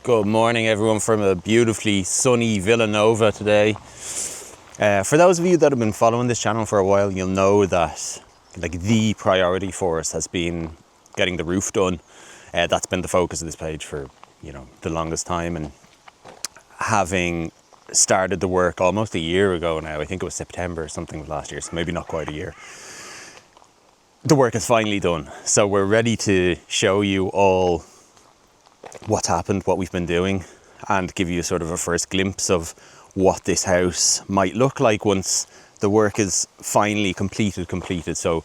Good morning everyone from a beautifully sunny Villa Nuova today. For those of you that have been following this channel for a while, you'll know that the priority for us has been getting the roof done. That's been the focus of this page for the longest time, and having started the work almost a year ago now, I think it was September or something of last year, so maybe not quite a year, the work is finally done. So we're ready to show you all what's happened, what we've been doing, and give you sort of a first glimpse of what this house might look like once the work is finally completed. So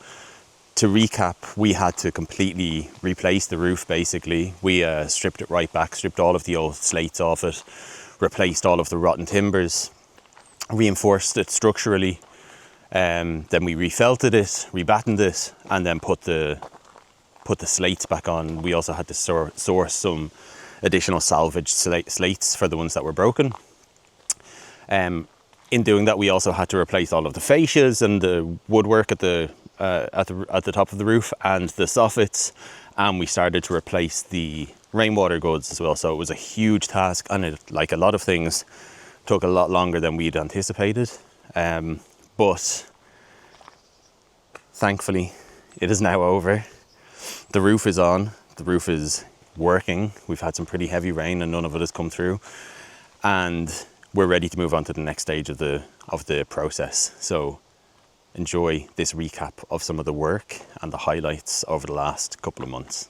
to recap, we had to completely replace the roof basically. We stripped it right back, stripped all of the old slates off it, replaced all of the rotten timbers, reinforced it structurally, then we refelted it, rebattened it, and then put the slates back on. We also had to source some additional salvage slates for the ones that were broken. In doing that, we also had to replace all of the fascias and the woodwork at the top of the roof and the soffits, and we started to replace the rainwater goods as well. So it was a huge task, and it, like a lot of things, took a lot longer than we'd anticipated. But thankfully, it is now over. The roof is on, the roof is working. We've had some pretty heavy rain and none of it has come through. And we're ready to move on to the next stage of the process. So enjoy this recap of some of the work and the highlights over the last couple of months.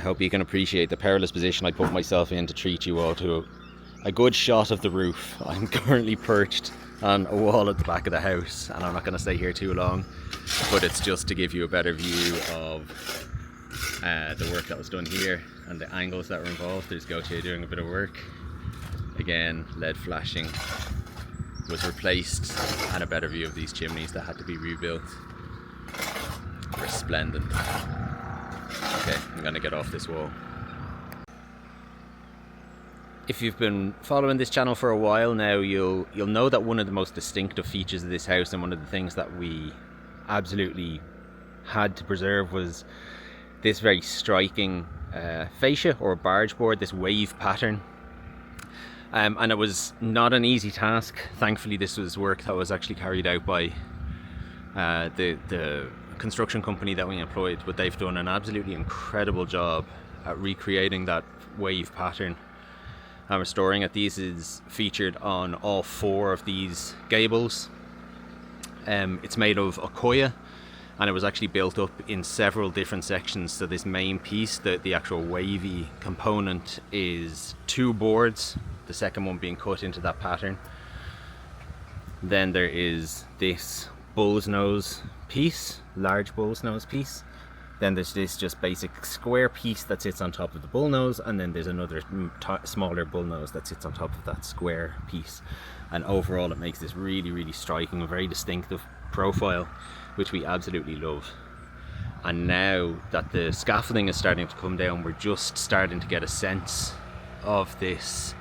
hope you can appreciate the perilous position I put myself in to treat you all to a good shot of the roof. I'm currently perched on a wall at the back of the house, and I'm not going to stay here too long, but it's just to give you a better view of the work that was done here and the angles that were involved. There's Gautier doing a bit of work. Again, lead flashing was replaced, and a better view of these chimneys that had to be rebuilt. Resplendent. Okay, I'm gonna get off this wall. If you've been following this channel for a while now, you'll know that one of the most distinctive features of this house, and one of the things that we absolutely had to preserve, was this very striking fascia or barge board, this wave pattern. And it was not an easy task. Thankfully, this was work that was actually carried out by the construction company that we employed, but they've done an absolutely incredible job at recreating that wave pattern and restoring it. These is featured on all 4 of these gables. It's made of Okoya, and it was actually built up in several different sections. So this main piece, the actual wavy component, is 2 boards, the second one being cut into that pattern. Then there is this bull's nose piece, large bull's nose piece. Then there's this just basic square piece that sits on top of the bull nose, and then there's another smaller bull nose that sits on top of that square piece. And overall it makes this really, really striking, a very distinctive profile, which we absolutely love. And now that the scaffolding is starting to come down, we're just starting to get a sense of this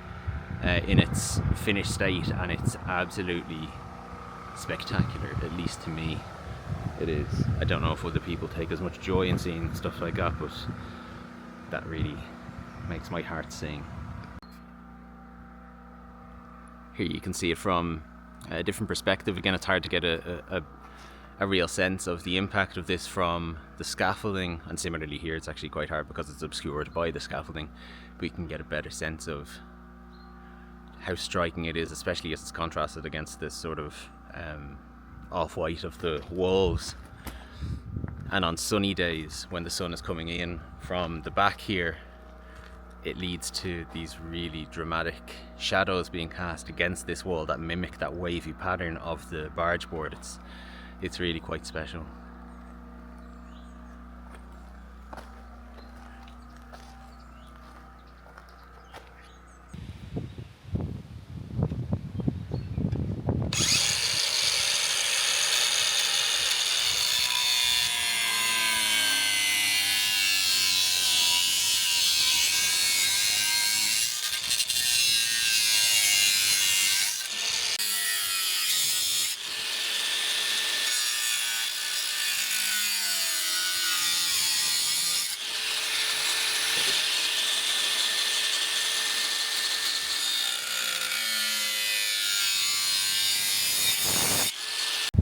in its finished state, and it's absolutely spectacular, at least to me. It is. I don't know if other people take as much joy in seeing stuff like that, but that really makes my heart sing. Here you can see it from a different perspective. Again, it's hard to get a real sense of the impact of this from the scaffolding, and similarly here it's actually quite hard because it's obscured by the scaffolding. We can get a better sense of how striking it is, especially as it's contrasted against this sort of off-white of the walls. And on sunny days, when the sun is coming in from the back here, it leads to these really dramatic shadows being cast against this wall that mimic that wavy pattern of the barge board. It's really quite special.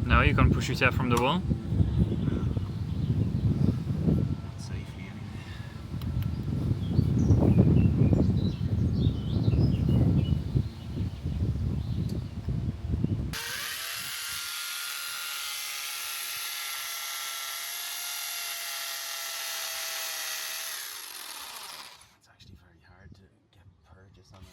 Now you can push yourself from the wall. It's actually very hard to get purchase on it.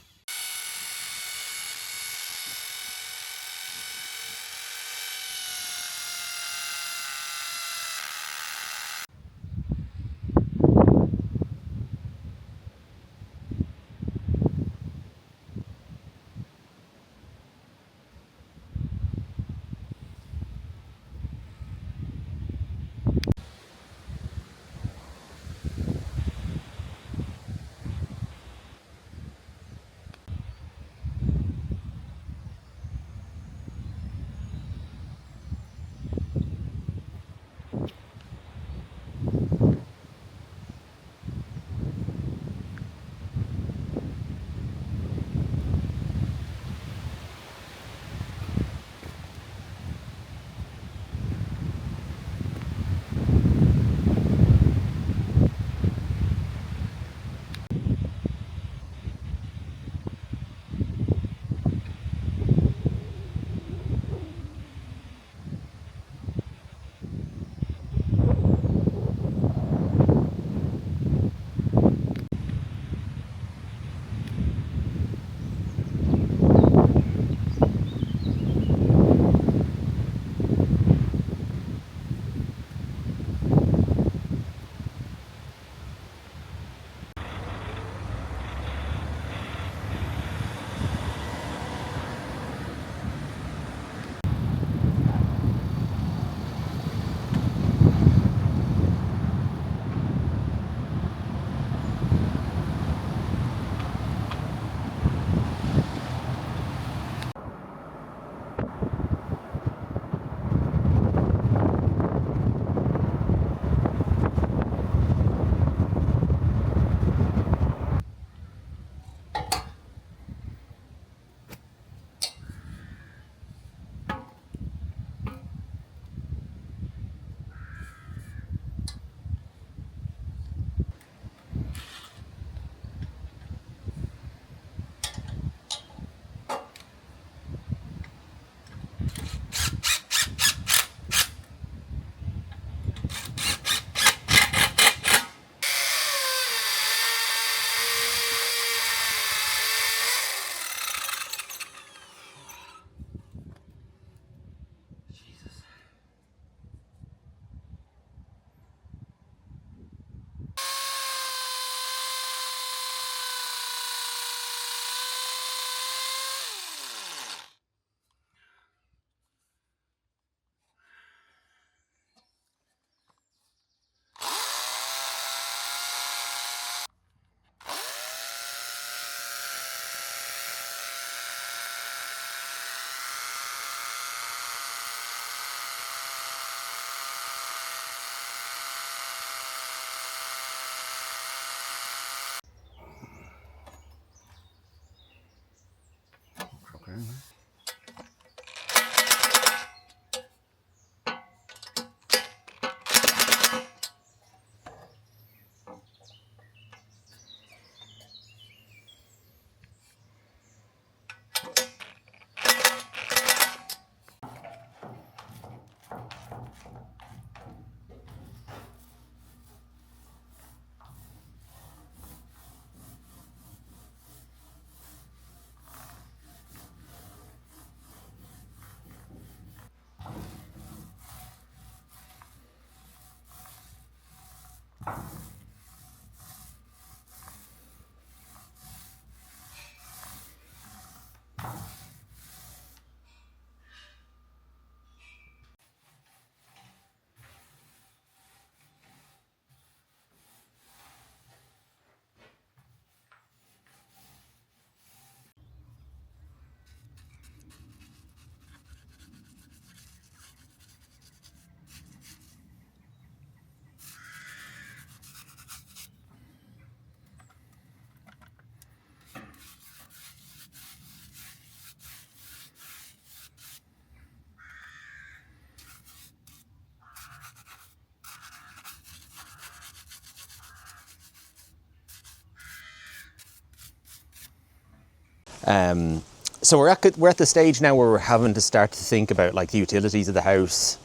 So we're at the stage now where we're having to start to think about like the utilities of the house,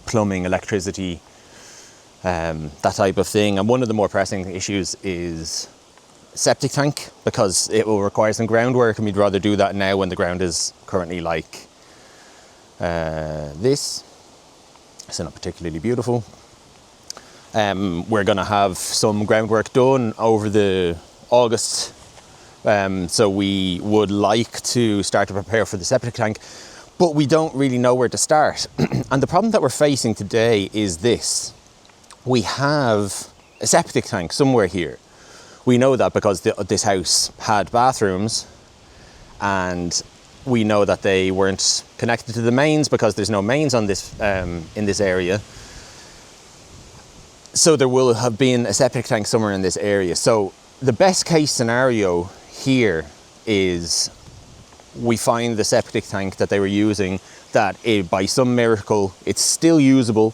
plumbing, electricity, that type of thing. And one of the more pressing issues is septic tank, because it will require some groundwork, and we'd rather do that now when the ground is currently like this. So not particularly beautiful. We're going to have some groundwork done over the August. So we would like to start to prepare for the septic tank, but we don't really know where to start. And the problem that we're facing today is this. We have a septic tank somewhere here. We know that because this house had bathrooms, and we know that they weren't connected to the mains because there's no mains on this in this area. So there will have been a septic tank somewhere in this area. So the best case scenario here is we find the septic tank that they were using, that by some miracle it's still usable,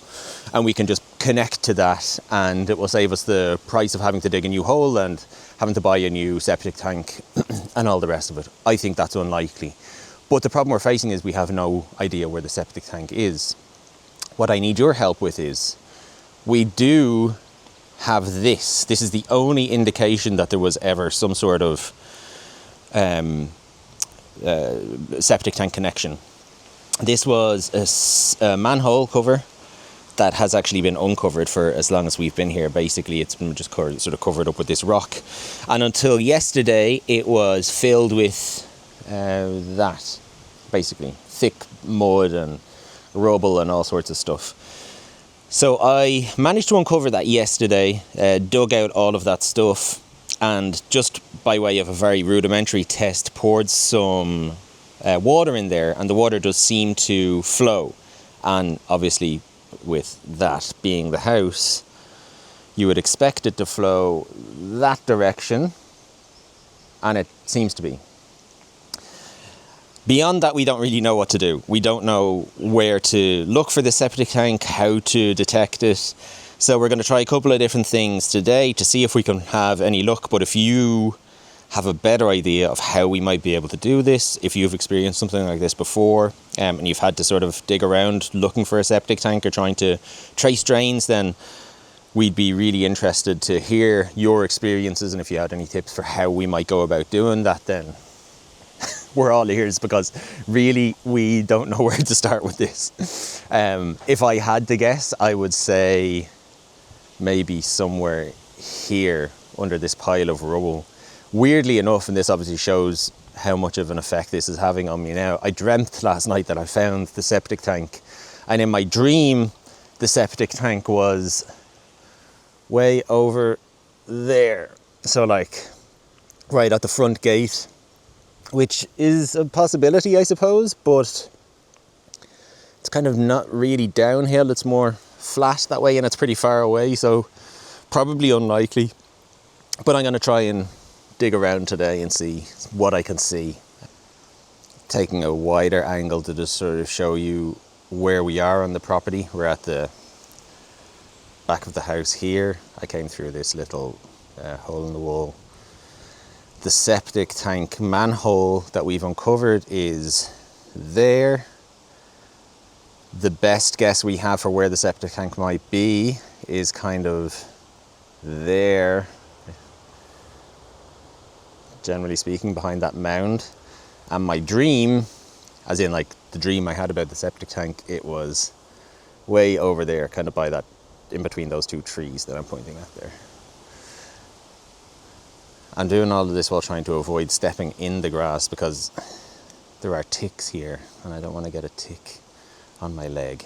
and we can just connect to that, and it will save us the price of having to dig a new hole and having to buy a new septic tank and all the rest of it. I think that's unlikely. But the problem we're facing is we have no idea where the septic tank is. What I need your help with is, we do have this. This is the only indication that there was ever some sort of septic tank connection. This was a manhole cover that has actually been uncovered for as long as we've been here. Basically, it's been just sort of covered up with this rock, and until yesterday it was filled with that, basically thick mud and rubble and all sorts of stuff. So I managed to uncover that yesterday, dug out all of that stuff, and just by way of a very rudimentary test, poured some water in there, and the water does seem to flow. And obviously, with that being the house, you would expect it to flow that direction, and it seems to be. Beyond that, we don't really know what to do. We don't know where to look for the septic tank, how to detect it. So we're going to try a couple of different things today to see if we can have any luck. But if you have a better idea of how we might be able to do this, if you've experienced something like this before, and you've had to sort of dig around looking for a septic tank or trying to trace drains, then we'd be really interested to hear your experiences. And if you had any tips for how we might go about doing that, then we're all ears, because really we don't know where to start with this. If I had to guess, I would say maybe somewhere here under this pile of rubble. Weirdly enough, and this obviously shows how much of an effect this is having on me now, I dreamt last night that I found the septic tank, and in my dream the septic tank was way over there, so like right at the front gate, which is a possibility, I suppose, but it's kind of not really downhill, it's more flat that way, and it's pretty far away, so probably unlikely. But I'm going to try and dig around today and see what I can see. taking a wider angle to just sort of show you where we are on the property. We're at the back of the house here. I came through this little hole in the wall. The septic tank manhole that we've uncovered is there. The best guess we have for where the septic tank might be is kind of there, generally speaking, behind that mound. And my dream, as in like the dream I had about the septic tank, it was way over there, kind of by that, in between those two trees that I'm pointing at there. I'm doing all of this while trying to avoid stepping in the grass because there are ticks here and I don't want to get a tick on my leg.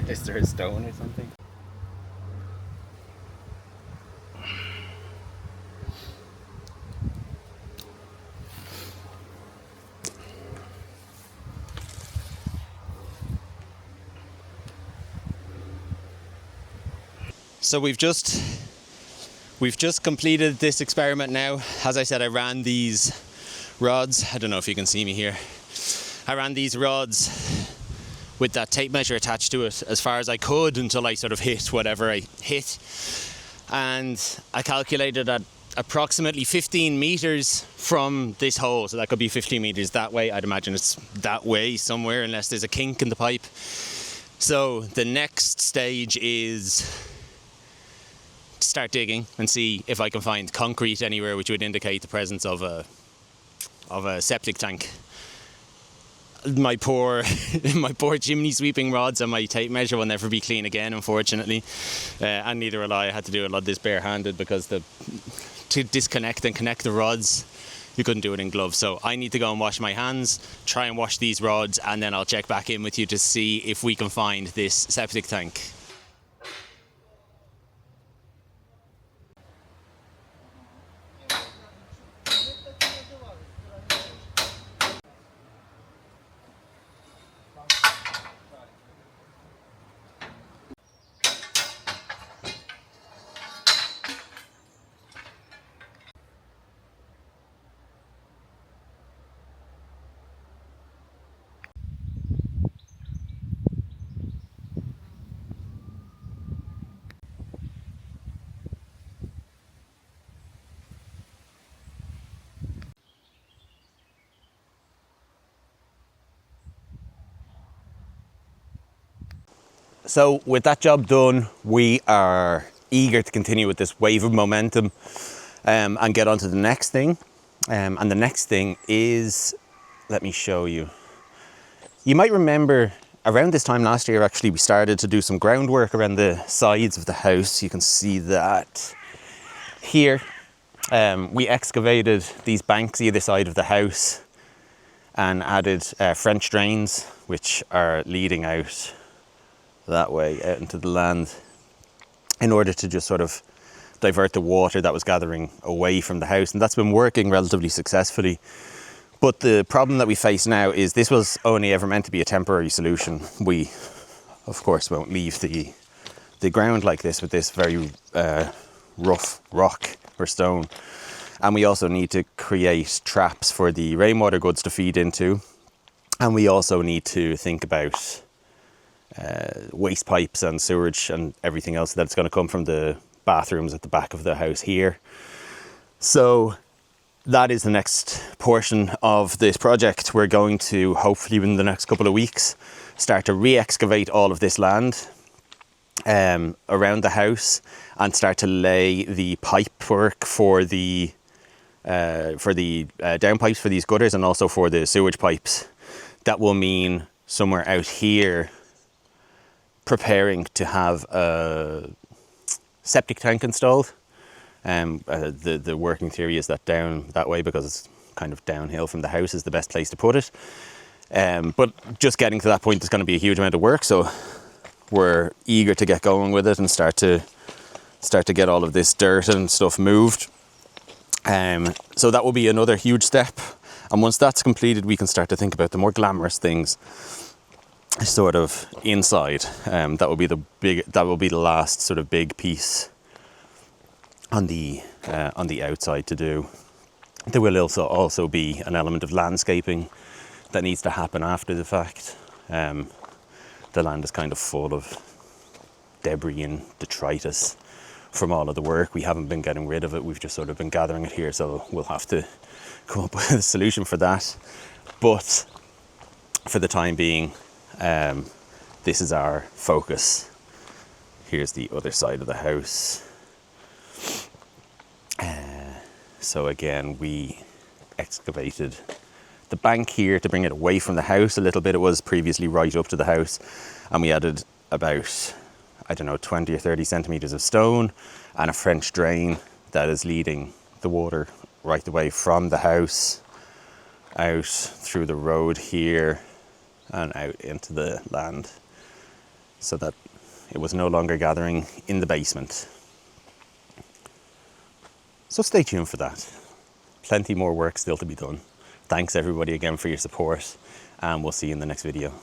Is there a stone or something? So we've just completed this experiment now. As I said, I ran these rods. I don't know if you can see me here. I ran these rods with that tape measure attached to it as far as I could until I sort of hit whatever I hit. And I calculated at approximately 15 meters from this hole. So that could be 15 meters that way. I'd imagine it's that way somewhere unless there's a kink in the pipe. So the next stage is to start digging and see if I can find concrete anywhere which would indicate the presence of a septic tank. My poor chimney sweeping rods and my tape measure will never be clean again, unfortunately, and neither will I. I had to do a lot of this barehanded because to disconnect and connect the rods, you couldn't do it in gloves. So I need to go and wash my hands, try and wash these rods, and then I'll check back in with you to see if we can find this septic tank. So with that job done, we are eager to continue with this wave of momentum and get on to the next thing. And the next thing is, let me show you. You might remember around this time last year, actually, we started to do some groundwork around the sides of the house. You can see that here. We excavated these banks either side of the house and added French drains, which are leading out that way out into the land in order to just sort of divert the water that was gathering away from the house. And that's been working relatively successfully. But the problem that we face now is this was only ever meant to be a temporary solution. We, of course, won't leave the ground like this with this very rough rock or stone. And we also need to create traps for the rainwater goods to feed into. And we also need to think about waste pipes and sewage and everything else that's going to come from the bathrooms at the back of the house here. So that is the next portion of this project. We're going to, hopefully within the next couple of weeks, start to re-excavate all of this land around the house and start to lay the pipe work for the downpipes for these gutters and also for the sewage pipes. That will mean somewhere out here preparing to have septic tank installed. The working theory is that down that way, because it's kind of downhill from the house, is the best place to put it. But just getting to that point is going to be a huge amount of work, so we're eager to get going with it and start to get all of this dirt and stuff moved. So that will be another huge step, and once that's completed, we can start to think about the more glamorous things, sort of inside. That will be the last sort of big piece on the outside to do. There will also be an element of landscaping that needs to happen after the fact. The land is kind of full of debris and detritus from all of the work. We haven't been getting rid of it, we've just sort of been gathering it here, so we'll have to come up with a solution for that. But for the time being, this is our focus. Here's the other side of the house. So again, we excavated the bank here to bring it away from the house a little bit. It was previously right up to the house, and we added about, I don't know, 20 or 30 centimeters of stone and a French drain that is leading the water right the way from the house out through the road here and out into the land, so that it was no longer gathering in the basement. So stay tuned for that. Plenty more work still to be done. Thanks everybody again for your support, and we'll see you in the next video.